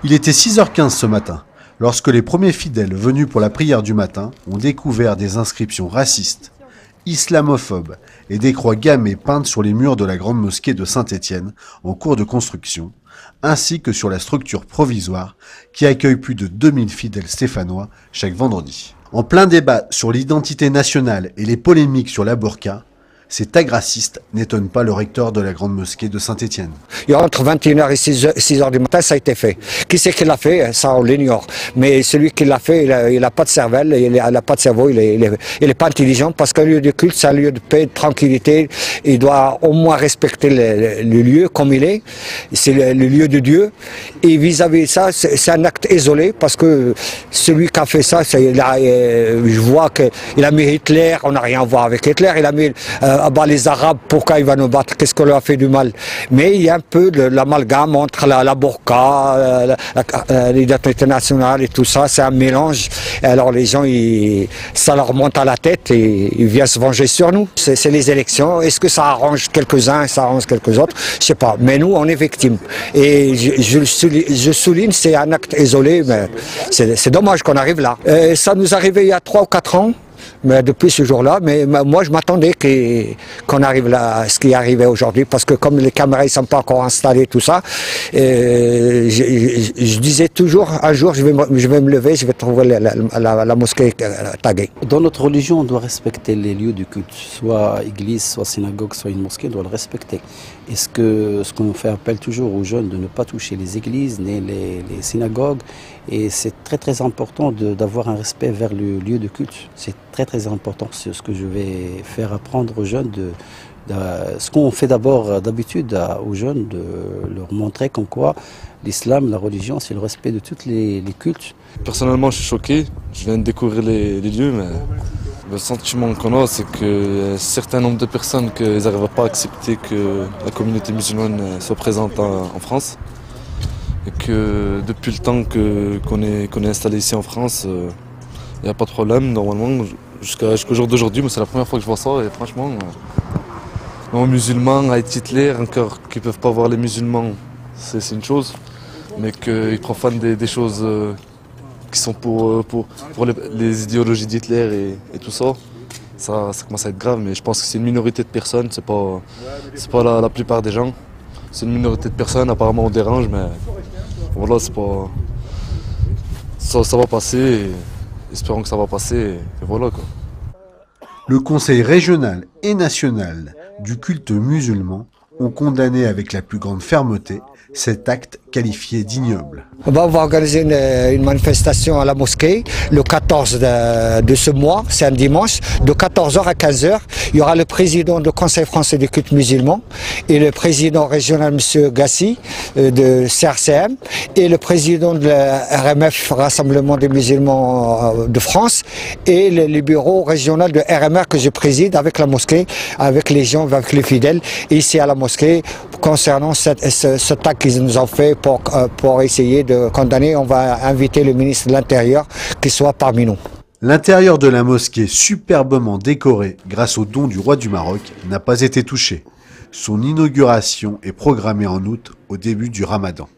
Il était 6h15 ce matin, lorsque les premiers fidèles venus pour la prière du matin ont découvert des inscriptions racistes, islamophobes et des croix gammées peintes sur les murs de la grande mosquée de Saint-Étienne en cours de construction, ainsi que sur la structure provisoire qui accueille plus de 2000 fidèles stéphanois chaque vendredi. En plein débat sur l'identité nationale et les polémiques sur la burqa, ces tags racistes n'étonnent pas le recteur de la grande mosquée de Saint-Étienne. Il y a entre 21h et 6h du matin, ça a été fait. Qui c'est qui l'a fait? Ça, on l'ignore. Mais celui qui l'a fait, il n'a pas de cervelle, il n'a pas de cerveau, il n'est pas intelligent, parce qu'un lieu de culte, c'est un lieu de paix, de tranquillité. Il doit au moins respecter le lieu comme il est. C'est le lieu de Dieu. Et vis-à-vis de ça, c'est un acte isolé, parce que celui qui a fait ça, je vois qu'il a mis Hitler, on n'a rien à voir avec Hitler, il a mis les Arabes, pourquoi il va nous battre, qu'est-ce qu'on leur a fait du mal. Mais il y a un peu de l'amalgame entre la burqa, l'identité nationale et tout ça, c'est un mélange. Alors les gens, ça leur monte à la tête et ils viennent se venger sur nous. C'est les élections, est-ce que ça arrange quelques-uns, ça arrange quelques autres, je sais pas. Mais nous, on est victimes. Et je souligne, c'est un acte isolé, mais c'est dommage qu'on arrive là. Ça nous arrivait il y a 3 ou 4 ans. Mais depuis ce jour-là, mais moi je m'attendais qu'on arrive là, à ce qui est arrivé aujourd'hui, parce que comme les caméras ne sont pas encore installées, tout ça, je disais toujours, un jour je vais me lever, je vais trouver la mosquée taguée. Dans notre religion, on doit respecter les lieux de culte, soit église, soit synagogue, soit une mosquée, on doit le respecter. Et ce qu'on fait appel toujours aux jeunes de ne pas toucher les églises, ni les synagogues, et c'est très très important d'avoir un respect vers le lieu de culte. C'est très très important, c'est ce que je vais faire apprendre aux jeunes, ce qu'on fait d'abord d'habitude aux jeunes, de leur montrer comme quoi l'islam, la religion, c'est le respect de tous les cultes. Personnellement, je suis choqué, je viens de découvrir les lieux, mais le sentiment qu'on a, c'est que un certain nombre de personnes qu'ils n'arrivent pas à accepter que la communauté musulmane soit présente en France. Et que depuis le temps qu'on est installé ici en France, il n'y a pas de problème. Normalement, jusqu'au jour d'aujourd'hui, c'est la première fois que je vois ça. Et franchement, les musulmans, avec Hitler, encore qu'ils ne peuvent pas voir les musulmans, c'est une chose. Mais qu'ils profanent des choses qui sont pour les idéologies d'Hitler et tout ça, ça commence à être grave. Mais je pense que c'est une minorité de personnes, c'est pas la plupart des gens. C'est une minorité de personnes, apparemment on dérange, mais voilà, c'est pas. Ça va passer, et espérons que ça va passer, et voilà quoi. Le Conseil régional et national du culte musulman ont condamné avec la plus grande fermeté cet acte qualifié d'ignoble. On va organiser une manifestation à la mosquée le 14 de ce mois, c'est un dimanche, de 14h à 15h. Il y aura le président du Conseil français du culte musulman et le président régional, M. Gassi, de CRCM, et le président de la RMF, Rassemblement des musulmans de France, et le bureau régional de RMR que je préside avec la mosquée, avec les gens, avec les fidèles, ici à la mosquée, concernant ce acte qu'ils nous ont fait pour essayer de condamner. On va inviter le ministre de l'Intérieur qui soit parmi nous. L'intérieur de la mosquée, superbement décoré grâce aux dons du roi du Maroc, n'a pas été touché. Son inauguration est programmée en août, au début du Ramadan.